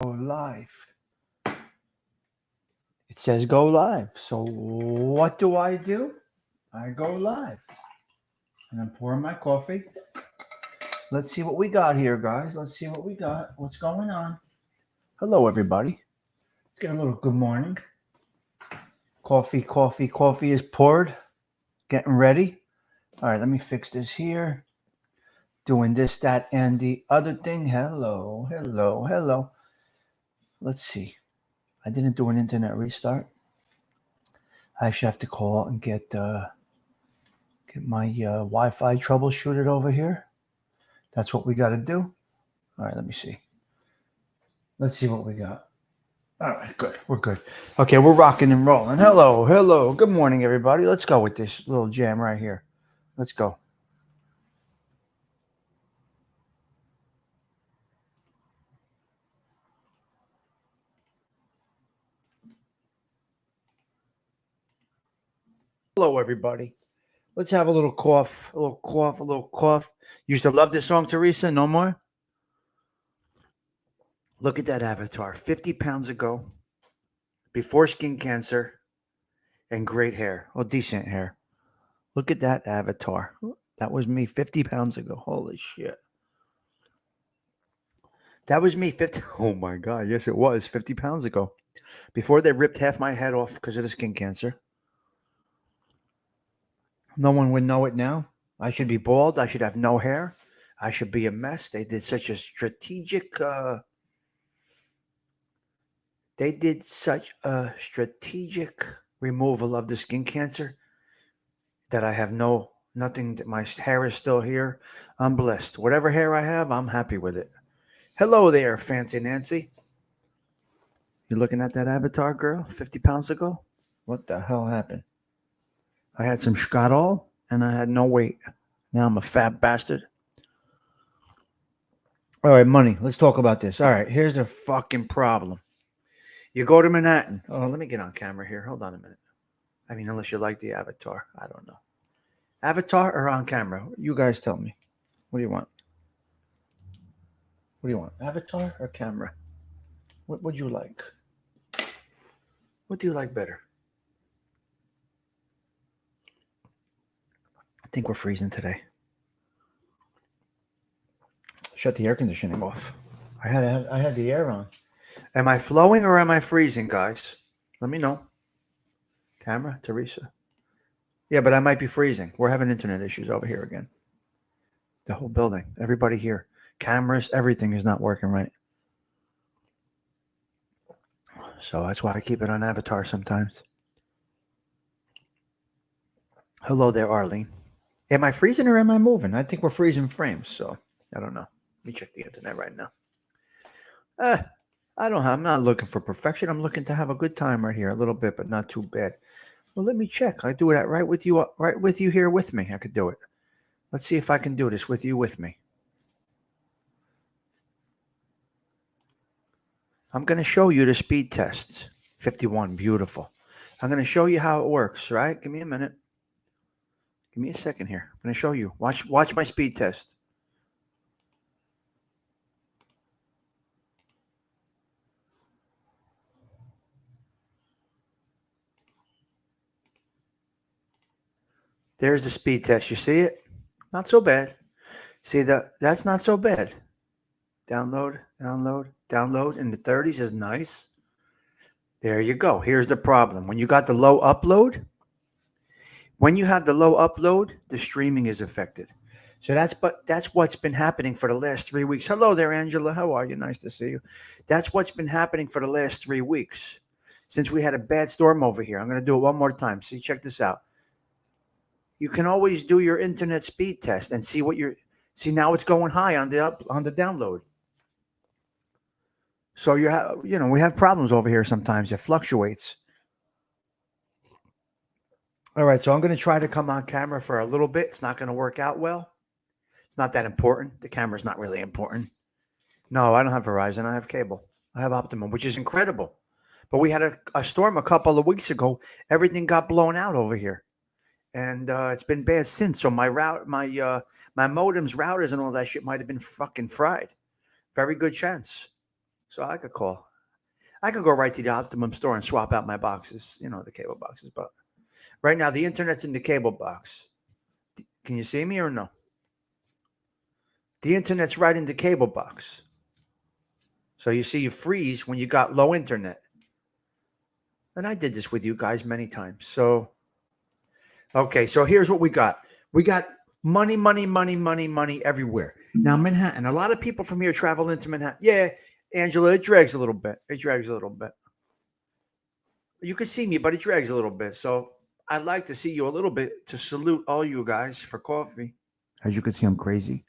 Go live. It says go live. So what do? I go live. And I'm pouring my coffee. Let's see what we got here, guys. Let's see what we got. What's going on? Hello, everybody. Let's get a little good morning. Coffee is poured. Getting ready. All right, let me fix this here. Doing this, that, and the other thing. Hello. Let's see. I didn't do an internet restart. I actually have to call and get my Wi-Fi troubleshooted over here. That's what we got to do. All right, let me see. Let's see what we got. All right, good. We're good. Okay, we're rocking and rolling. Hello. Good morning, everybody. Let's go with this little jam right here. Let's go. Hello, everybody. Let's have a little cough, a little cough. Used to love this song, Teresa. No more. Look at that avatar. 50 pounds ago, before skin cancer, and great hair. Well, decent hair. Look at that avatar. That was me 50 pounds ago. Holy shit. That was me 50. Oh my God. Yes, it was 50 pounds ago. Before they ripped half my head off because of the skin cancer. No one would know it now. I should be bald. I should have no hair. I should be a mess. They did such a strategic removal of the skin cancer that I have nothing. That my hair is still here. I'm blessed. Whatever hair I have, I'm happy with it. Hello there, Fancy Nancy. You looking at that avatar, girl? 50 pounds ago? What the hell happened? I had some Skadol and I had no weight. Now I'm a fat bastard. All right, money. Let's talk about this. All right, here's the fucking problem. You go to Manhattan. Oh, let me get on camera here. Hold on a minute. I mean, unless you like the avatar. I don't know. Avatar or on camera? You guys tell me. What do you want? What do you want? Avatar or camera? What would you like? What do you like better? I think we're freezing today. Shut the air conditioning off. I had the air on. Am I flowing or am I freezing, guys? Let me know. Camera, Teresa. Yeah, but I might be freezing. We're having internet issues over here again. The whole building, everybody here, cameras, everything is not working right. So that's why I keep it on Avatar sometimes. Hello there, Arlene. Am I freezing or am I moving? I think we're freezing frames, so I don't know. Let me check the internet right now. I'm not looking for perfection. I'm looking to have a good time right here, a little bit, but not too bad. Well, let me check. I do that right with you here with me. I could do it. Let's see if I can do this with you with me. I'm going to show you the speed tests. 51, beautiful. I'm going to show you how it works, right? Give me a minute. Give me a second here. I'm going to show you. Watch my speed test. There's the speed test. You see it? Not so bad. See that's not so bad. Download in the 30s is nice. There you go. Here's the problem. When you got the low upload, when you have the low upload, the streaming is affected. So that's what's been happening for the last 3 weeks. Hello there, Angela. How are you? Nice to see you. That's what's been happening for the last 3 weeks since we had a bad storm over here. I'm going to do it one more time. See, check this out. You can always do your internet speed test and see see now it's going high on the download. So we have problems over here sometimes. It fluctuates. All right, so I'm going to try to come on camera for a little bit. It's not going to work out well. It's not that important. The camera's not really important. No, I don't have Verizon. I have cable. I have Optimum, which is incredible. But we had a storm a couple of weeks ago. Everything got blown out over here, and it's been bad since. So my modems, routers, and all that shit might have been fucking fried. Very good chance. So I could call. I could go right to the Optimum store and swap out my boxes, the cable boxes. But right now, the internet's in the cable box. Can you see me or no? The internet's right in the cable box. So you see, you freeze when you got low internet. And I did this with you guys many times. So, okay, so here's what we got. We got money, money, money, money, money everywhere. Now, Manhattan, a lot of people from here travel into Manhattan. Yeah, Angela, it drags a little bit. It drags a little bit. You can see me, but it drags a little bit. So I'd like to see you a little bit to salute all you guys for coffee. As you can see, I'm crazy.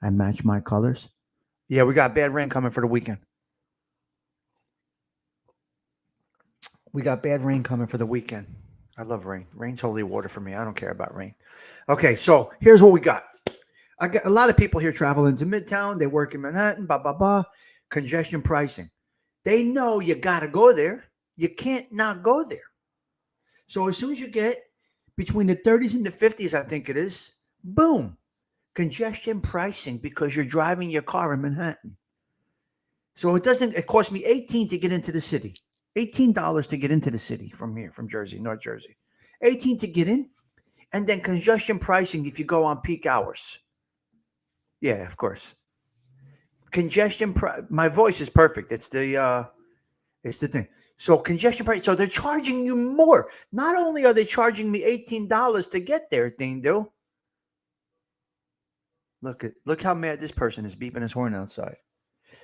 I match my colors. Yeah, we got bad rain coming for the weekend. We got bad rain coming for the weekend. I love rain. Rain's holy water for me. I don't care about rain. Okay, so here's what we got. I got a lot of people here travel into Midtown. They work in Manhattan, blah, blah, blah. Congestion pricing. They know you got to go there. You can't not go there. So as soon as you get between the 30s and the 50s, I think it is, boom, congestion pricing because you're driving your car in Manhattan. So it cost me $18 to get into the city. $18 to get into the city from here, from Jersey, North Jersey. $18 to get in, and then congestion pricing if you go on peak hours. Yeah, of course. My voice is perfect. It's the thing. So congestion price. So they're charging you more. Not only are they charging me $18 to get there, Dingo. Look how mad this person is beeping his horn outside.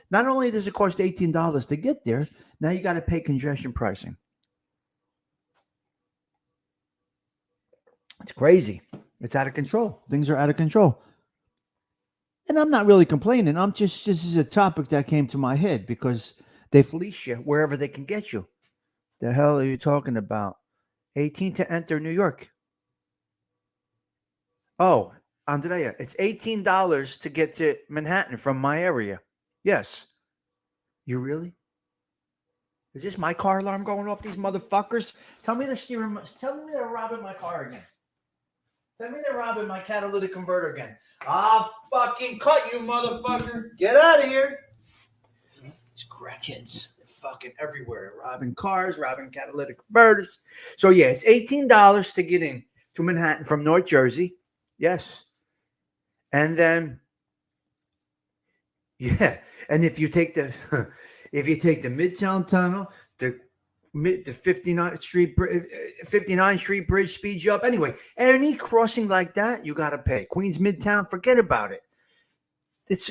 Not only does it cost $18 to get there, now you got to pay congestion pricing. It's crazy. It's out of control. Things are out of control. And I'm not really complaining. This is a topic that came to my head because they fleece you wherever they can get you. The hell are you talking about? 18 to enter New York. Oh, Andrea, it's $18 to get to Manhattan from my area. Yes. You really? Is this my car alarm going off, these motherfuckers? Tell me they're robbing my car again. Tell me they're robbing my catalytic converter again. I'll fucking cut you, motherfucker. Get out of here. These crackheads. They're fucking everywhere. Robbing cars, robbing catalytic converters. So, yeah, it's $18 to get in to Manhattan from North Jersey. Yes. And then, yeah. And if you take the Midtown Tunnel, the 59th Street Bridge speeds you up. Anyway, any crossing like that, you got to pay. Queens Midtown, forget about it.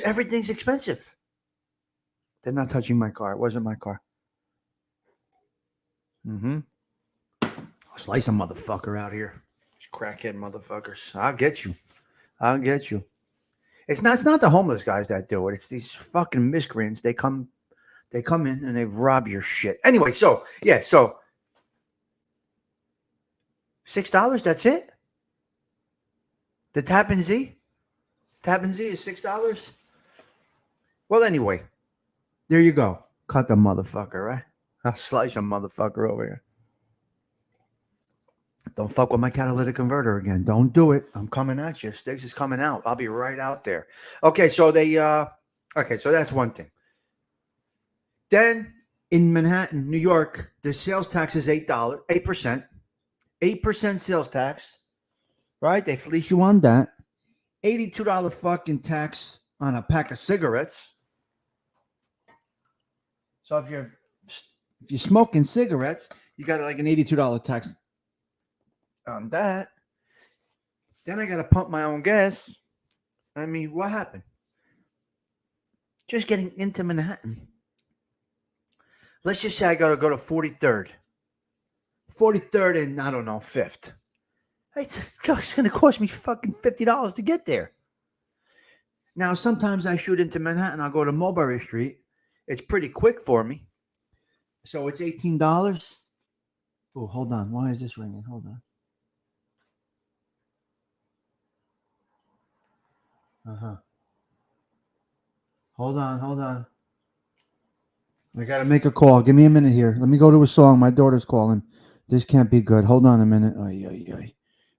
Everything's expensive. They're not touching my car. It wasn't my car. I'll slice a motherfucker out here. These crackhead motherfuckers. I'll get you. It's not the homeless guys that do it. It's these fucking miscreants. They come in and they rob your shit. Anyway, so $6, that's it? The Tappan Z? Tappan Z is $6? Well, anyway, there you go. Cut the motherfucker, right? I'll slice a motherfucker over here. Don't fuck with my catalytic converter again. Don't do it. I'm coming at you. Sticks is coming out. I'll be right out there. Okay, so so that's one thing. Then in Manhattan, New York, the sales tax is $8, 8%. 8% sales tax. Right? They fleece you on that. $82 fucking tax on a pack of cigarettes. So if you're smoking cigarettes, you got like an $82 tax on that. Then I got to pump my own gas. I mean, what happened? Just getting into Manhattan. Let's just say I got to go to 43rd. 43rd and, I don't know, 5th. It's going to cost me fucking $50 to get there. Now, sometimes I shoot into Manhattan. I'll go to Mulberry Street. It's pretty quick for me. So it's $18. Oh, hold on. Why is this ringing? Hold on. Hold on. I got to make a call. Give me a minute here. Let me go to a song. My daughter's calling. This can't be good. Hold on a minute.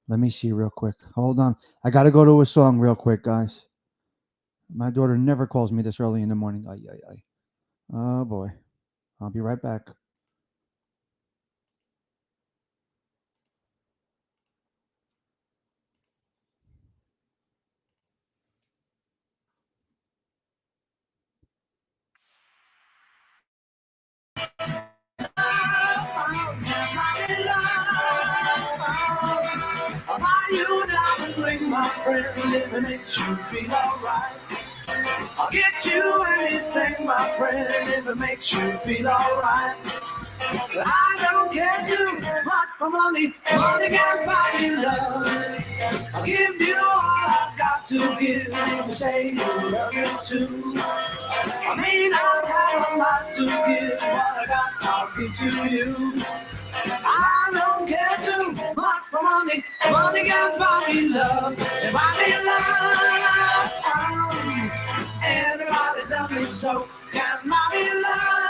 Let me see real quick. Hold on. I got to go to a song real quick, guys. My daughter never calls me this early in the morning. Oh boy. I'll be right back. I'll buy you diamond ring, my friend, if it makes you feel alright. I'll get you anything, my friend, if it makes you feel alright. I don't care too much for money, money can buy you love. I'll give you all I've got to give, if you say you love me too. I may not have a lot to give, what I got I'll give to you. I don't care too much for money. Money can buy me love. And buy me love. Everybody tell me so. Can buy me love.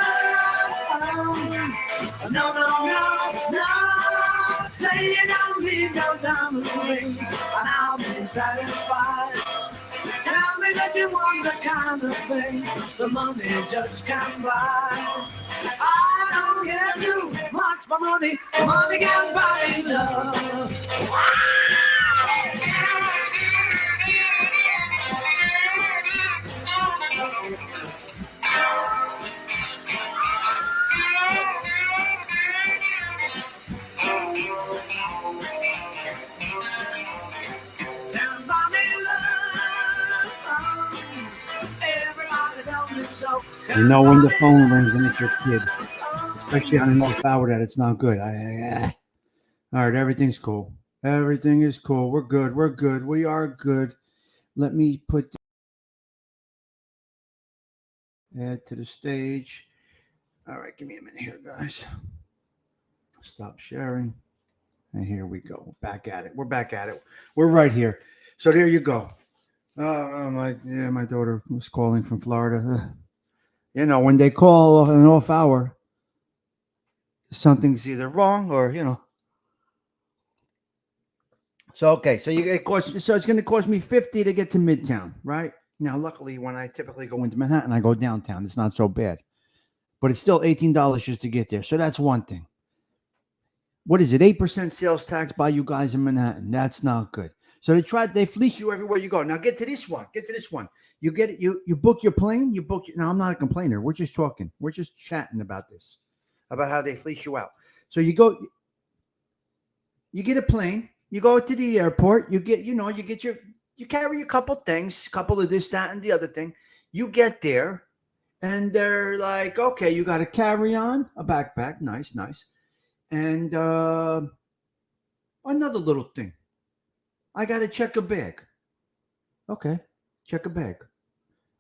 No, no, no, no. Say you don't need no diamond ring, and I'll be satisfied. Tell me that you want the kind of thing the money just can't buy. I don't care too much for money. Money can buy love. Can buy me love. Everybody tell me so. You know when the phone rings and it's your kid, especially on an off hour, that it's not good. All right, everything's cool. Everything is cool. We're good. We're good. We are good. Let me put add to the stage. All right, give me a minute here, guys. Stop sharing. And here we go. Back at it. We're back at it. We're right here. So there you go. My daughter was calling from Florida. You know, when they call an off hour, something's either wrong or So okay, so it's going to cost me $50 to get to Midtown, right? Now, luckily, when I typically go into Manhattan, I go downtown. It's not so bad, but it's still $18 just to get there. So that's one thing. What is it? 8% sales tax by you guys in Manhattan. That's not good. So they fleece you everywhere you go. Now get to this one. You get it. You book your plane. Now I'm not a complainer. We're just talking. We're just chatting about this, about how they fleece you out. So you get a plane. You go to the airport. You carry a couple things, couple of this, that, and the other thing. You get there, and they're like, okay, you got to carry on a backpack. Nice. And another little thing. I got to check a bag. Okay, check a bag.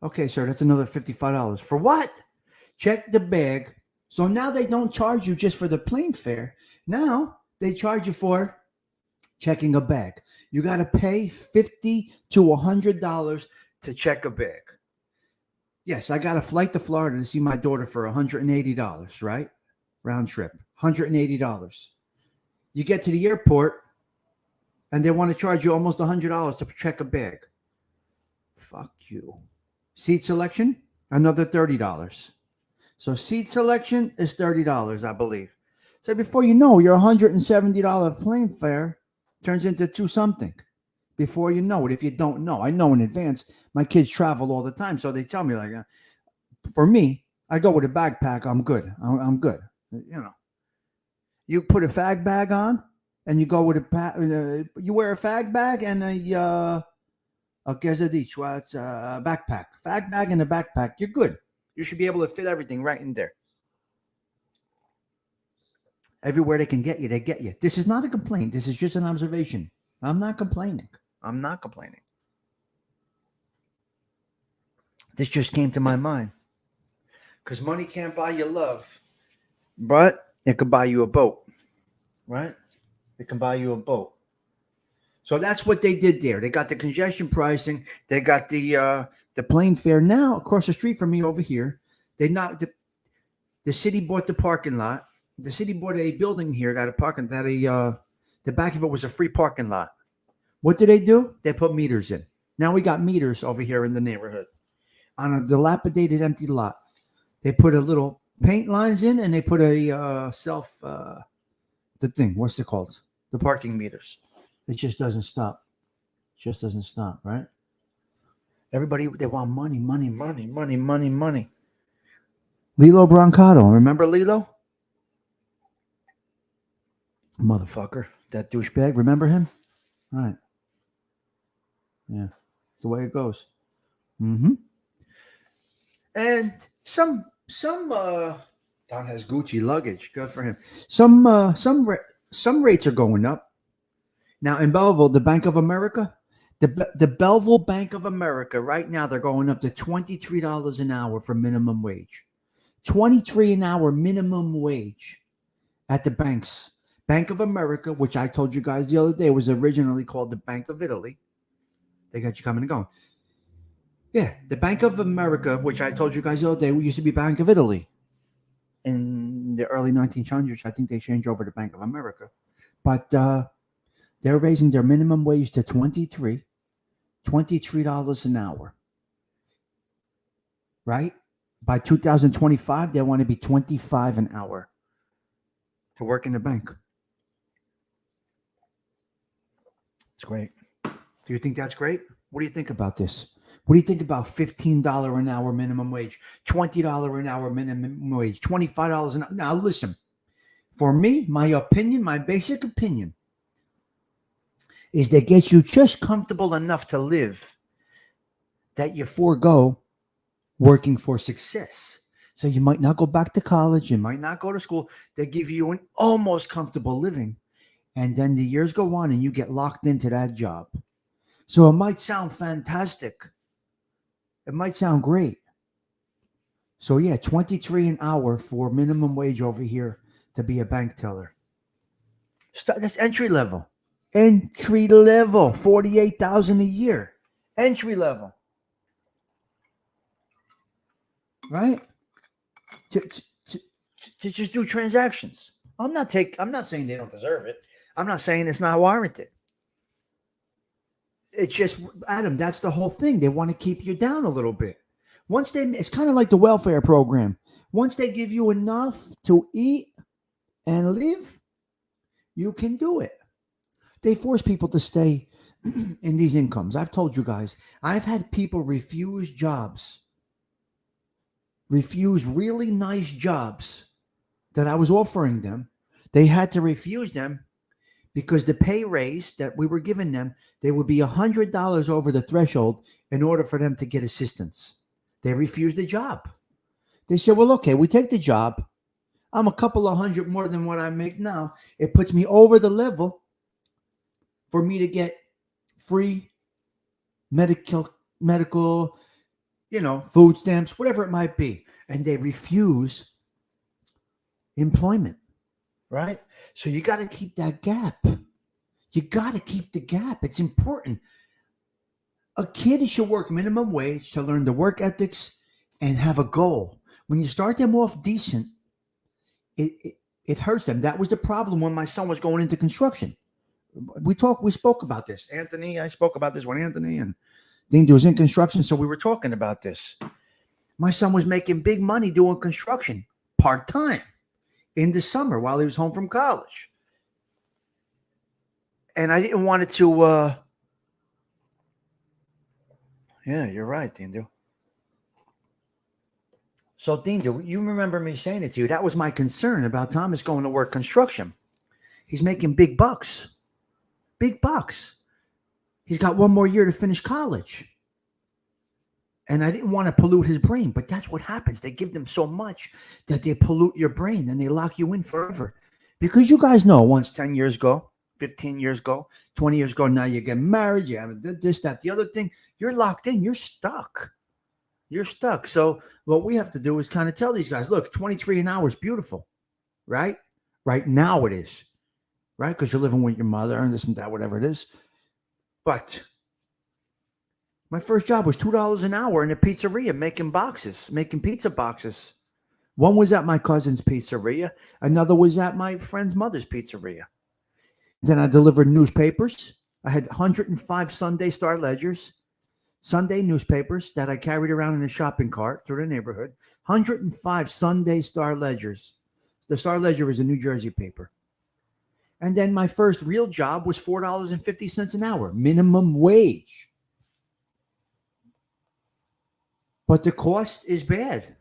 Okay, sir, that's another $55. For what? Check the bag. So now they don't charge you just for the plane fare. Now they charge you for checking a bag. You got to pay $50 to $100 to check a bag. Yes, I got a flight to Florida to see my daughter for $180, right? Round trip. $180. You get to the airport and they want to charge you almost $100 to check a bag. Fuck you. Seat selection, another $30. So seat selection is $30, I believe. So before you know, your $170 plane fare turns into $2 something. Before you know it, if you don't know. I know in advance. My kids travel all the time, so they tell me, like, for me, I go with a backpack. I'm good. I'm good. You put a fag bag on, and you go with you wear a fag bag and a backpack. Fag bag and a backpack. You're good. You should be able to fit everything right in there. Everywhere they can get you, they get you. This is not a complaint. This is just an observation. I'm not complaining. This just came to my mind. Because money can't buy you love. But it could buy you a boat. Right? It can buy you a boat. So that's what they did there. They got the congestion pricing. They got the plane fare. Now, across the street from me over here, the city bought the parking lot. The city bought a building here, got a parking lot. The back of it was a free parking lot. What did they do? They put meters in. Now we got meters over here in the neighborhood on a dilapidated empty lot. They put a little paint lines in, and they put a the thing. What's it called? The parking meters. It just doesn't stop. Just doesn't stop, right? Everybody, they want money, money, money, money, money, money. Lilo Brancato. Remember Lilo? Motherfucker. That douchebag. Remember him? Right. Yeah. That's the way it goes. Mm-hmm. And some Don has Gucci luggage. Good for him. Some rates are going up. Now in Belleville, the Bank of America, the Belleville Bank of America, right now they're going up to $23 an hour for minimum wage. $23 an hour minimum wage at the banks. Bank of America, which I told you guys the other day was originally called the Bank of Italy. They got you coming and going. Yeah, the Bank of America, which I told you guys the other day, used to be Bank of Italy. In the early 1900s, I think they changed over to Bank of America. But they're raising their minimum wage to $23 an hour. Right? By 2025, they want to be $25 an hour to work in the bank. It's great. Do you think that's great? What do you think about this? What do you think about $15 an hour minimum wage, $20 an hour minimum wage, $25 an hour? Now, listen, for me, my opinion, my basic opinion is that gets you just comfortable enough to live that you forego working for success. So you might not go back to college. You might not go to school. They give you an almost comfortable living. And then the years go on and you get locked into that job. So it might sound fantastic. It might sound great. So yeah, $23 an hour for minimum wage over here to be a bank teller. That's entry level. Entry level, $48,000 a year. Entry level. Right? To just do transactions. I'm not saying they don't deserve it. I'm not saying it's not warranted. It's just, Adam, that's the whole thing. They want to keep you down a little bit. It's kind of like the welfare program. Once they give you enough to eat and live, you can do it. They force people to stay in these incomes. I've told you guys, I've had people refuse jobs, refuse really nice jobs that I was offering them. They had to refuse them because the pay raise that we were giving them, they would be $100 over the threshold in order for them to get assistance. They refused the job. They said, well, okay, we take the job. I'm a couple of hundred more than what I make now. It puts me over the level for me to get free medical, food stamps, whatever it might be. And they refuse employment, right? So you got to keep that gap. You got to keep the gap. It's important. A kid should work minimum wage to learn the work ethics and have a goal. When you start them off decent, it hurts them. That was the problem when my son was going into construction. We spoke about this. I spoke about this with Anthony, and Dean was in construction, so we were talking about this. My son was making big money doing construction part-time in the summer while he was home from college. And I didn't want it to, yeah, you're right, Dean. So, Dean, you remember me saying it to you. That was my concern about Thomas going to work construction. He's making big bucks. Big bucks. He's got one more year to finish college. And I didn't want to pollute his brain, but that's what happens. They give them so much that they pollute your brain and they lock you in forever. Because you guys know, once 10 years ago, 15 years ago, 20 years ago, now you get married, you have this, that, the other thing. You're locked in. You're stuck. You're stuck. So what we have to do is kind of tell these guys, look, 23 an hour is beautiful, right? Right now it is, right? Because you're living with your mother and this and that, whatever it is. But my first job was $2 an hour in a pizzeria making pizza boxes. One was at my cousin's pizzeria. Another was at my friend's mother's pizzeria. Then I delivered newspapers. I had 105 Sunday Star Ledgers, Sunday newspapers that I carried around in a shopping cart through the neighborhood. 105 Sunday Star Ledgers. The Star Ledger is a New Jersey paper. And then my first real job was $4.50 an hour, minimum wage. But the cost is bad.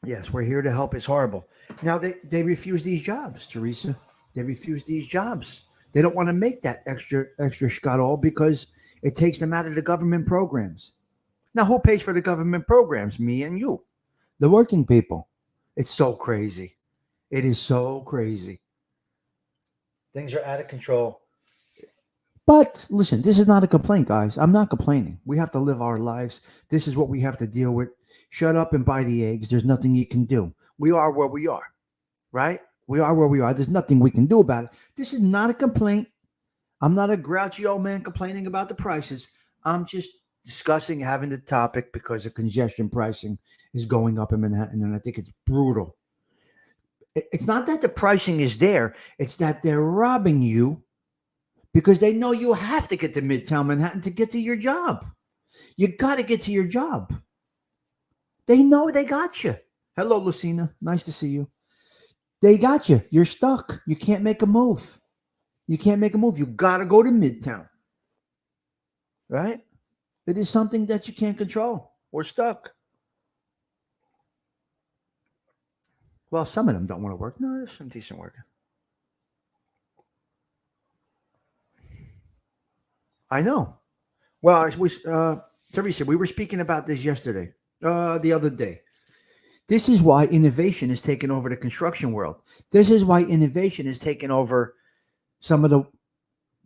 Yes, we're here to help. It's horrible. Now they refuse these jobs, Teresa. They refuse these jobs. They don't want to make that extra scuttle because it takes them out of the government programs. Now, who pays for the government programs? Me and you, the working people. It's so crazy. It is so crazy. Things are out of control. But listen, this is not a complaint, guys. I'm not complaining. We have to live our lives. This is what we have to deal with. Shut up and buy the eggs. There's nothing you can do. We are where we are, right? We are where we are. There's nothing we can do about it. This is not a complaint. I'm not a grouchy old man complaining about the prices. I'm just discussing having the topic because the congestion pricing is going up in Manhattan, and I think it's brutal. It's not that the pricing is there. It's that they're robbing you because they know you have to get to Midtown Manhattan to get to your job. You got to get to your job. They know they got you. Hello, Lucina. Nice to see you. They got you. You're stuck. You can't make a move. You can't make a move. You got to go to Midtown. Right? It is something that you can't control. We're stuck. Well, some of them don't want to work. No, there's some decent work. I know. Well, Teresa, we were speaking about this yesterday, the other day. This is why innovation is taking over the construction world. This is why innovation is taking over some of the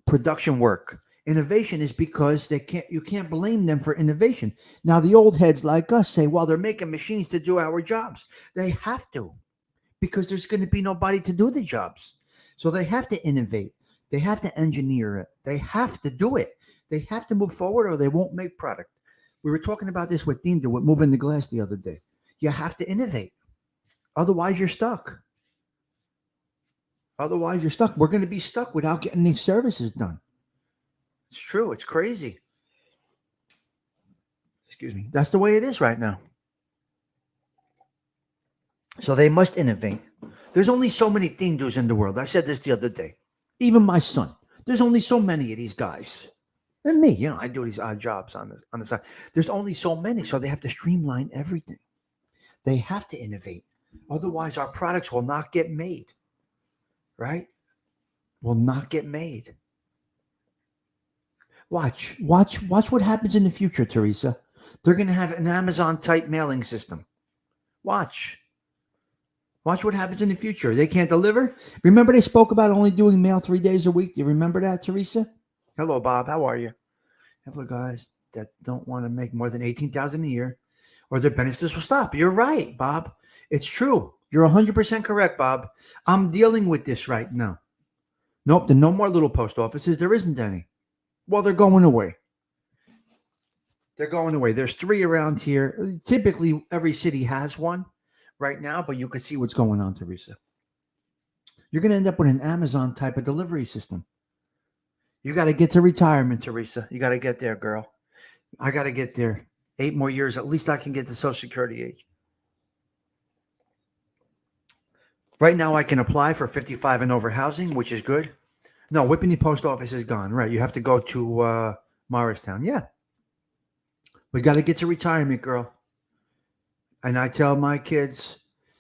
production work. Innovation is because you can't blame them for innovation. Now, the old heads like us say, well, they're making machines to do our jobs. They have to, because there's going to be nobody to do the jobs. So they have to innovate. They have to engineer it. They have to do it. They have to move forward or they won't make product. We were talking about this with Dean with moving the glass the other day. You have to innovate. Otherwise, you're stuck. Otherwise, you're stuck. We're going to be stuck without getting these services done. It's true. It's crazy. Excuse me. That's the way it is right now. So they must innovate. There's only so many dindos in the world. I said this the other day. Even my son. There's only so many of these guys. And me, I do these odd jobs on the side. There's only so many, so they have to streamline everything. They have to innovate. Otherwise, our products will not get made. Right? Will not get made. Watch what happens in the future, Teresa. They're going to have an Amazon-type mailing system. Watch what happens in the future. They can't deliver. Remember they spoke about only doing mail 3 days a week? Do you remember that, Teresa? Hello, Bob. How are you? Hello, guys that don't want to make more than $18,000 a year, or their benefits will stop. You're right, Bob. It's true. You're 100% correct, Bob. I'm dealing with this right now. Nope, there are no more little post offices. There isn't any. Well, they're going away. They're going away. There's 3 around here. Typically, every city has one right now, but you can see what's going on, Teresa. You're going to end up with an Amazon type of delivery system. You got to get to retirement, Teresa. You got to get there, girl. I got to get there. 8 more years. At least I can get to Social Security age. Right now, I can apply for 55 and over housing, which is good. No, Whippany Post Office is gone. Right. You have to go to Morristown. Yeah. We got to get to retirement, girl. And I tell my kids,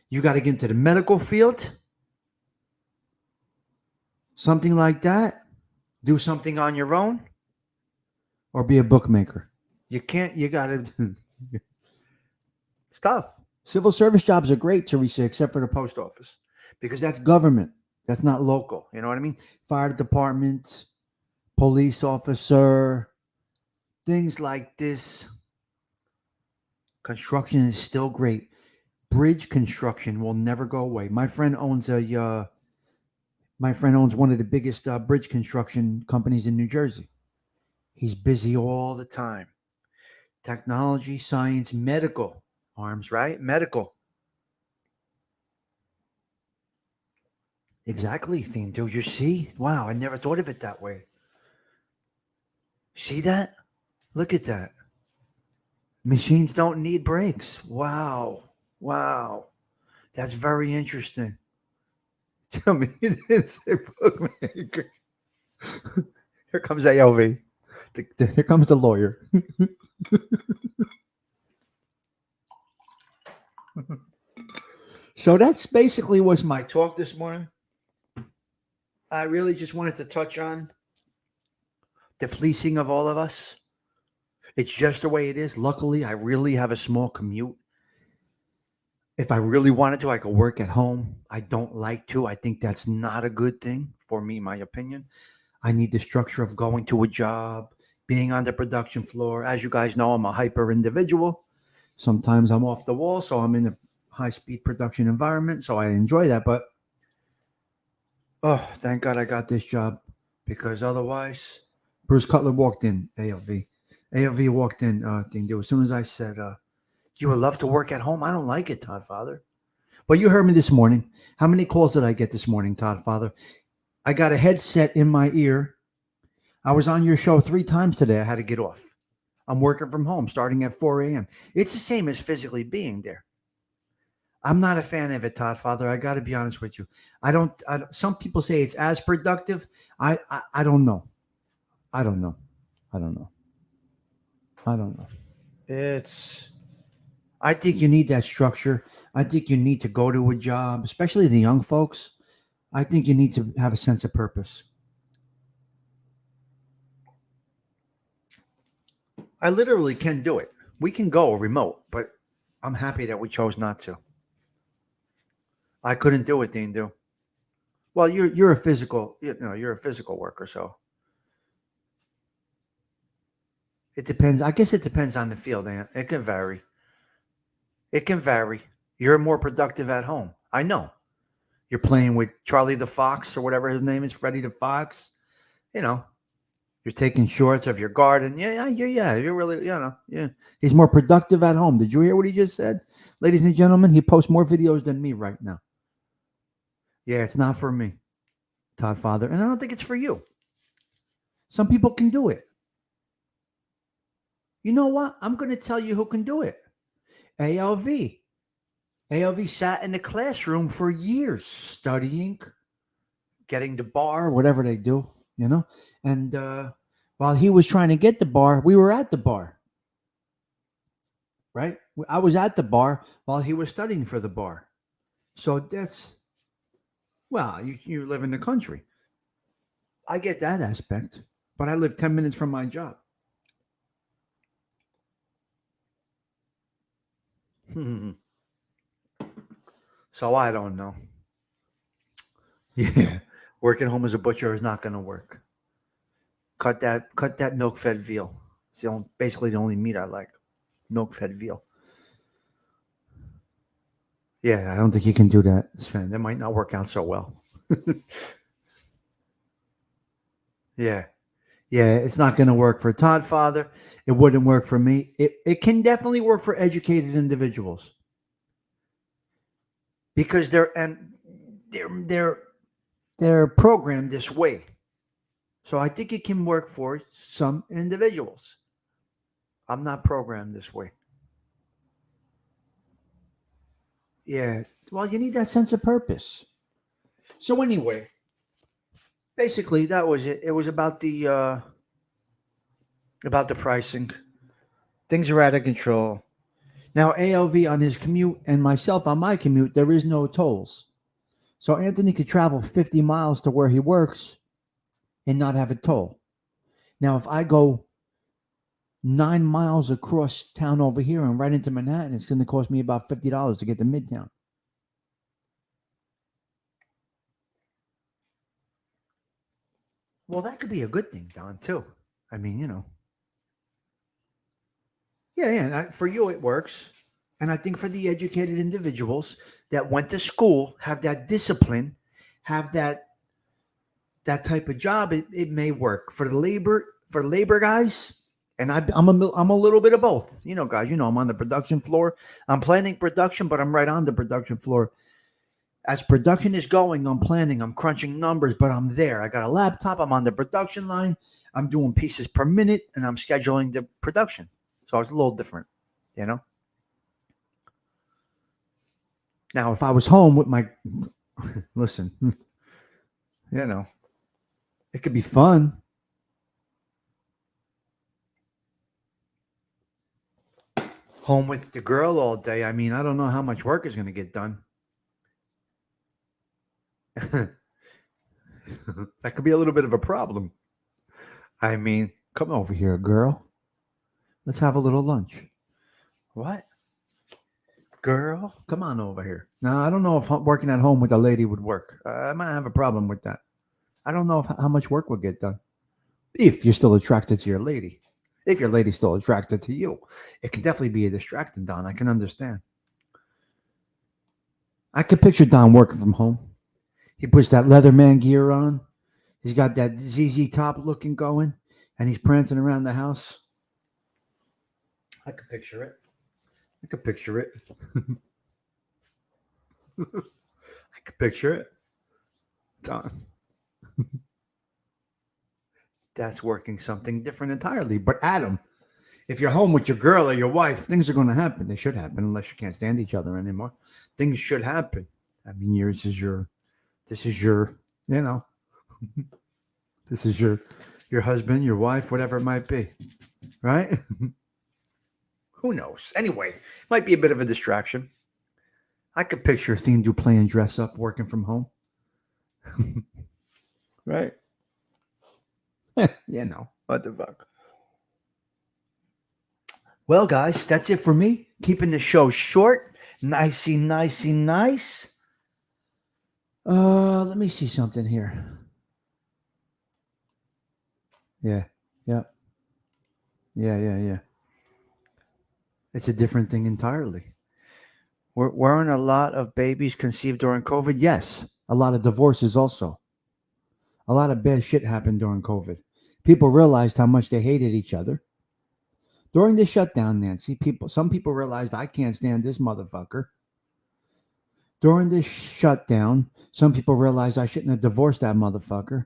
you got to get into the medical field. Something like that. Do something on your own. Or be a bookmaker. You got to. It's tough. Civil service jobs are great, Teresa, except for the post office. Because that's government. That's not local. You know what I mean? Fire department, police officer, things like this. Construction is still great. Bridge construction will never go away. My friend owns one of the biggest bridge construction companies in New Jersey. He's busy all the time. Technology, science, medical arms, right? Medical. Exactly, Theme. Do you see? Wow, I never thought of it that way. See that? Look at that. Machines don't need brakes. Wow. Wow. That's very interesting. Tell me you didn't say bookmaker. Here comes ALV. Here comes the lawyer. So that's basically was my talk this morning. I really just wanted to touch on the fleecing of all of us. It's just the way it is. Luckily, I really have a small commute. If I really wanted to, I could work at home. I don't like to. I think that's not a good thing for me, my opinion. I need the structure of going to a job, being on the production floor. As you guys know, I'm a hyper individual. Sometimes I'm off the wall, so I'm in a high-speed production environment, so I enjoy that. But, oh, thank God I got this job, because otherwise, Bruce Cutler walked in, ALV. ALV walked in, as soon as I said, you would love to work at home? I don't like it, Todd Father. But you heard me this morning. How many calls did I get this morning, Todd Father? I got a headset in my ear. I was on your show 3 times today. I had to get off. I'm working from home starting at 4 a.m. It's the same as physically being there. I'm not a fan of it, Todd Father. I got to be honest with you. I don't. Some people say it's as productive. I don't know. I don't know. I think you need that structure. I think you need to go to a job, especially the young folks. I think you need to have a sense of purpose. I literally can do it. We can go remote, but I'm happy that we chose not to. I couldn't do it, Dean. Do well. You're a physical. You're a physical worker, so it depends. I guess it depends on the field, and it can vary. It can vary. You're more productive at home. I know. You're playing with Charlie the Fox or whatever his name is, Freddie the Fox. You're taking shorts of your garden. Yeah. You're really, yeah. He's more productive at home. Did you hear what he just said? Ladies and gentlemen, he posts more videos than me right now. Yeah, it's not for me, Todd Father. And I don't think it's for you. Some people can do it. You know what? I'm going to tell you who can do it. ALV. ALV sat in the classroom for years studying, getting the bar, whatever they do, And while he was trying to get the bar, we were at the bar. Right? I was at the bar while he was studying for the bar. So you live in the country. I get that aspect, but I live 10 minutes from my job. So I don't know. Yeah, working home as a butcher is not going to work. Cut that milk-fed veal. It's basically the only meat I like. Milk-fed veal. Yeah, I don't think you can do that, Sven. That might not work out so well. Yeah, it's not going to work for Todd Father. It wouldn't work for me. It can definitely work for educated individuals because they're programmed this way. So I think it can work for some individuals. I'm not programmed this way. Yeah. Well, you need that sense of purpose. So anyway, basically that was it. It was about the pricing. Things are out of control. Now ALV on his commute and myself on my commute, there is no tolls. So Anthony could travel 50 miles to where he works and not have a toll. Now, if I go 9 miles across town over here and right into Manhattan, it's going to cost me about $50 to get to Midtown. Well, that could be a good thing, Don, too. I mean, Yeah. For you, it works. And I think for the educated individuals that went to school, have that discipline, have that type of job, it may work. For the labor guys, and I'm a little bit of both. Guys, I'm on the production floor. I'm planning production, but I'm right on the production floor. As production is going, I'm planning, I'm crunching numbers, but I'm there. I got a laptop, I'm on the production line, I'm doing pieces per minute, and I'm scheduling the production. So it's a little different, you know? Now, if I was home with my, listen, you know, it could be fun. Home with the girl all day. I mean, I don't know how much work is going to get done. That could be a little bit of a problem. I mean, come over here, girl. Let's have a little lunch. What? Girl, come on over here. Now, I don't know if working at home with a lady would work. I might have a problem with that. I don't know how much work would get done. If you're still attracted to your lady. If your lady's still attracted to you. It can definitely be a distracting, Don. I can understand. I could picture Don working from home. He puts that Leatherman gear on. He's got that ZZ Top looking going. And he's prancing around the house. I could picture it. I could picture it. I could picture it. Don. That's working something different entirely. But Adam, if you're home with your girl or your wife, things are going to happen. They should happen unless you can't stand each other anymore. Things should happen. I mean, this is your, you know, this is your husband, your wife, whatever it might be, right? Who knows? Anyway, might be a bit of a distraction. I could picture Theme playing dress up, working from home. Right? You know, what the fuck. Well, guys, that's it for me. Keeping the show short. Nicey, nice. Let me see something here. Yeah. It's a different thing entirely. Weren't a lot of babies conceived during COVID? Yes. A lot of divorces also. A lot of bad shit happened during COVID. People realized how much they hated each other. During the shutdown, Nancy, some people realized I can't stand this motherfucker. During the shutdown, some people realized I shouldn't have divorced that motherfucker.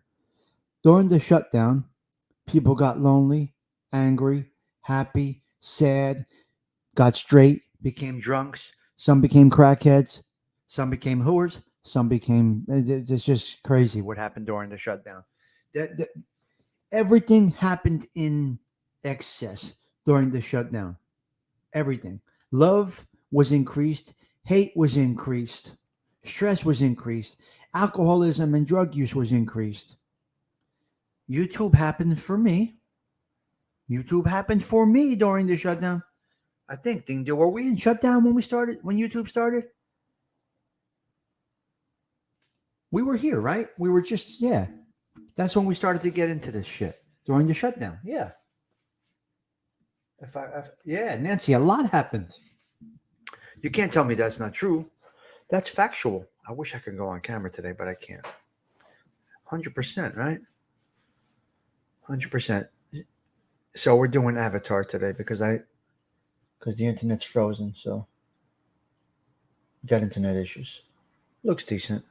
During the shutdown, people got lonely, angry, happy, sad, got straight, became drunks. Some became crackheads. Some became whores. Some became... It's just crazy what happened during the shutdown. Everything happened in excess during the shutdown. Everything. Love was increased. Hate was increased. Stress was increased. Alcoholism and drug use was increased. YouTube happened for me. YouTube happened for me during the shutdown. I think, were we in shutdown when YouTube started? We were here, right? We were just, yeah. That's when we started to get into this shit. During the shutdown, yeah. Yeah, Nancy, a lot happened. You can't tell me that's not true. That's factual. I wish I could go on camera today, but I can't. 100%, right? 100%. So we're doing Avatar today because the internet's frozen, so we got internet issues. Looks decent.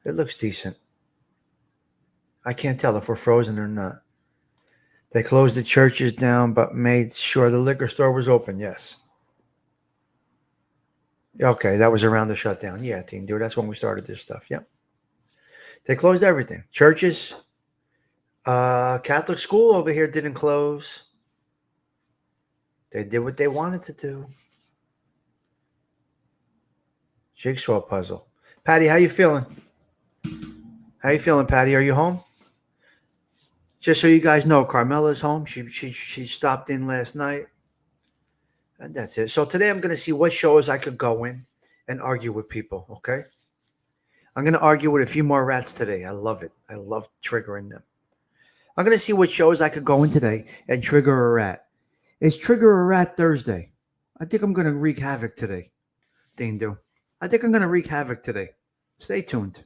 It looks decent. I can't tell if we're frozen or not. They closed the churches down, but made sure the liquor store was open. Yes. Okay, that was around the shutdown. Yeah, Teen Dude, that's when we started this stuff. Yep. They closed everything. Churches, Catholic school over here didn't close. They did what they wanted to do. Jigsaw puzzle. Patty, how you feeling? How you feeling, Patty? Are you home? Just so you guys know, Carmela's home. She stopped in last night. And that's it. So today I'm going to see what shows I could go in and argue with people, okay? I'm going to argue with a few more rats today. I love it. I love triggering them. I'm going to see what shows I could go in today and trigger a rat. It's Trigger a Rat Thursday. I think I'm going to wreak havoc today. Dindu. I think I'm going to wreak havoc today. Stay tuned.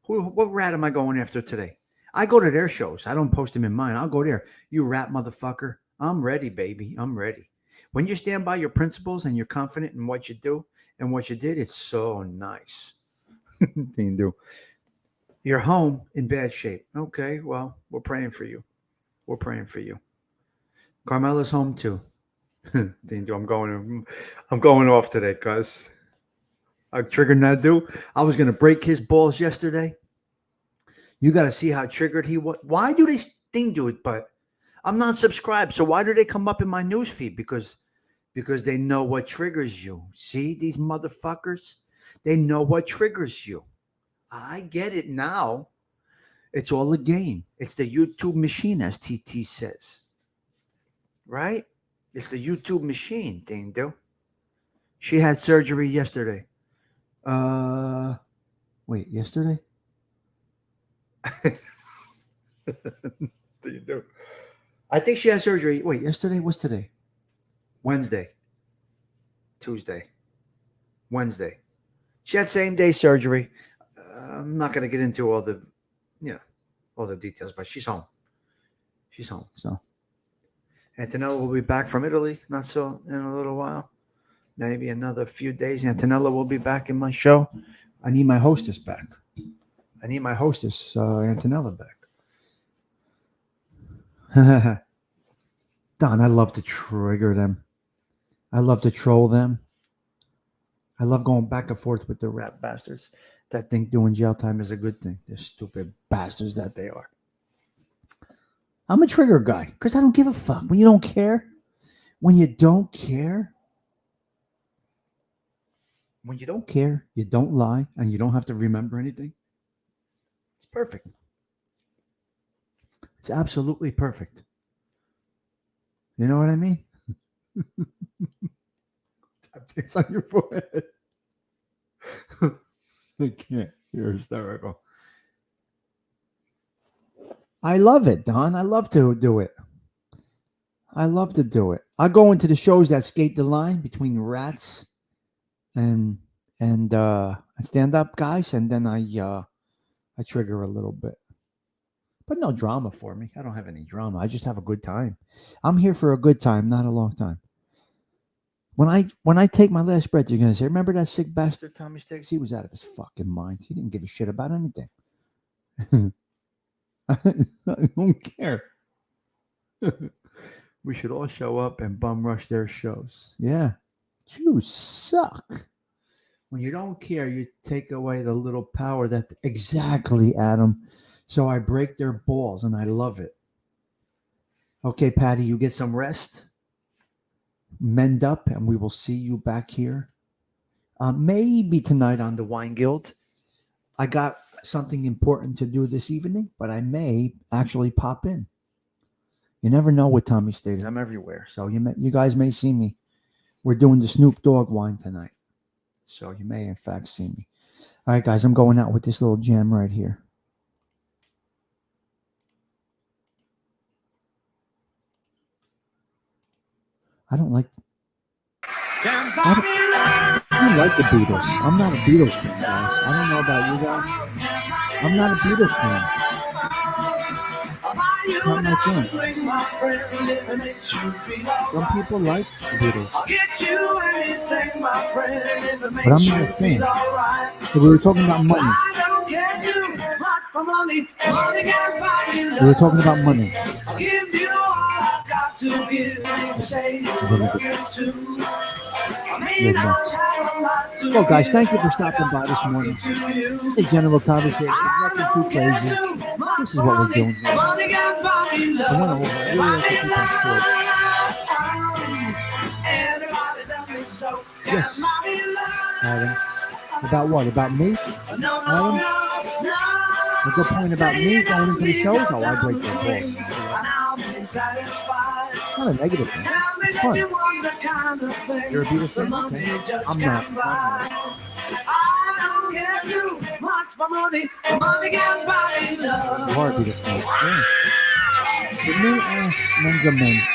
What rat am I going after today? I go to their shows. I don't post them in mine. I'll go there. You rat motherfucker. I'm ready, baby. I'm ready. When you stand by your principles and you're confident in what you do and what you did, it's so nice. Thing to do. You're home in bad shape. Okay, well, we're praying for you. We're praying for you. Carmela's home too. Thing to do. I'm going off today, cuz I triggered Nadu. I was gonna break his balls yesterday. You got to see how triggered he was. Why do they thing do it? But I'm not subscribed, so why do they come up in my news feed? Because they know what triggers you. See these motherfuckers? They know what triggers you. I get it now. It's all a game. It's the YouTube machine, as TT says. Right? It's the YouTube machine, thing do. She had surgery yesterday. Wait, yesterday? Do you do? I think she had surgery. Wait, yesterday? What's today? Wednesday. Tuesday. Wednesday. She had same day surgery. I'm not going to get into all the, all the details, but she's home. She's home. So Antonella will be back from Italy, not so in a little while. Maybe another few days. Antonella will be back in my show. I need my hostess back. I need my hostess, Antonella, back. Don, I love to trigger them. I love to troll them. I love going back and forth with the rap bastards that think doing jail time is a good thing. They're stupid bastards that they are. I'm a trigger guy because I don't give a fuck. When you don't care, you don't lie, and you don't have to remember anything. It's perfect. It's absolutely perfect. You know what I mean? It's on your forehead. I can't. You're hysterical. I love it, Don. I love to do it. I go into the shows that skate the line between rats and stand-up guys, and then I trigger a little bit. But no drama for me. I don't have any drama. I just have a good time. I'm here for a good time, not a long time. When I take my last breath, you're going to say, remember that sick bastard Tommy Sticks? He was out of his fucking mind. He didn't give a shit about anything. I don't care. We should all show up and bum rush their shows. Yeah. You suck. When you don't care, you take away the little power that... Exactly, Adam. So I break their balls, and I love it. Okay, Patty, you get some rest. Mend up, and we will see you back here. Maybe tonight on the Wine Guild. I got something important to do this evening, but I may actually pop in. You never know with Tommy Stays. I'm everywhere, so you guys may see me. We're doing the Snoop Dogg wine tonight, so you may in fact see me. All right, guys, I'm going out with this little jam right here. I don't like the Beatles. I'm not a Beatles fan, guys. I don't know about you guys. I'm not a Beatles fan. It's not my thing. Some people like the Beatles. But I'm not a fan. So we were talking about money. Well, guys, thank you for stopping by this morning. Just a general conversation, nothing too crazy. This is what we're doing here. I went over. I really like to keep them short. Yes. Adam. About what? About me? Adam? A good point about me going into the shows? Oh, I break their balls. It's not a negative thing. It's fun. You're a Beatles fan? Okay. I'm not. You are a Beatles fan. Yeah. For me, men's a men's.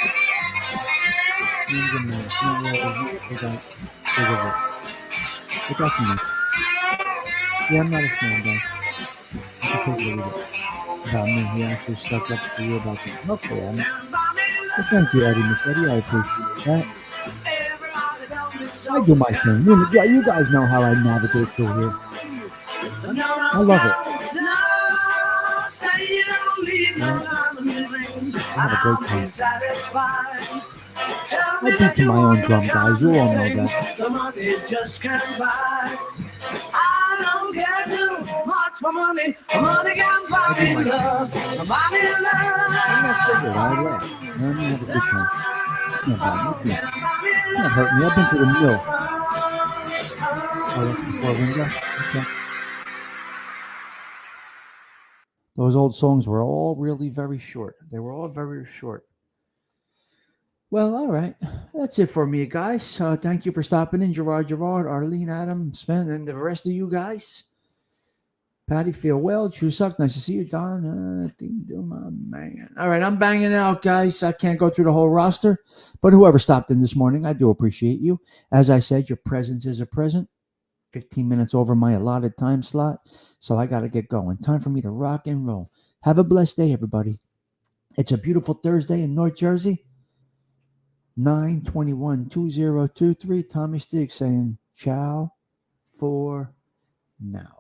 Men's a men's. Not really. But that's me. Yeah, I'm not a fan, guys. I can take it or leave it. About me, he actually stuck up for you about something. Okay, Adam. Well, thank you, Eddie, Miss Eddie. I appreciate that. I do my thing. You guys know how I navigate through here. I love it. I have a great time. I beat to my own drum, guys. You all know that. The money just can't buy. I don't care too much for money. Money can buy me love. Buy me love. I'm not triggered. I laugh. I'm have a good time. Can't bother me. Can't hurt me. I've been to the mill. Oh, that's before Ringo? Okay. Those old songs were all really very short. They were all very short. Well, all right. That's it for me, guys. Thank you for stopping in, Gerard, Arlene, Adam, Sven, and the rest of you guys. Patty, feel well. True Suck, nice to see you, Don. Do my man. All right, I'm banging out, guys. I can't go through the whole roster, but whoever stopped in this morning, I do appreciate you. As I said, your presence is a present. 15 minutes over my allotted time slot, so I got to get going. Time for me to rock and roll. Have a blessed day, everybody. It's a beautiful Thursday in North Jersey. 9/21/2023. Tommy Stiggs saying ciao for now.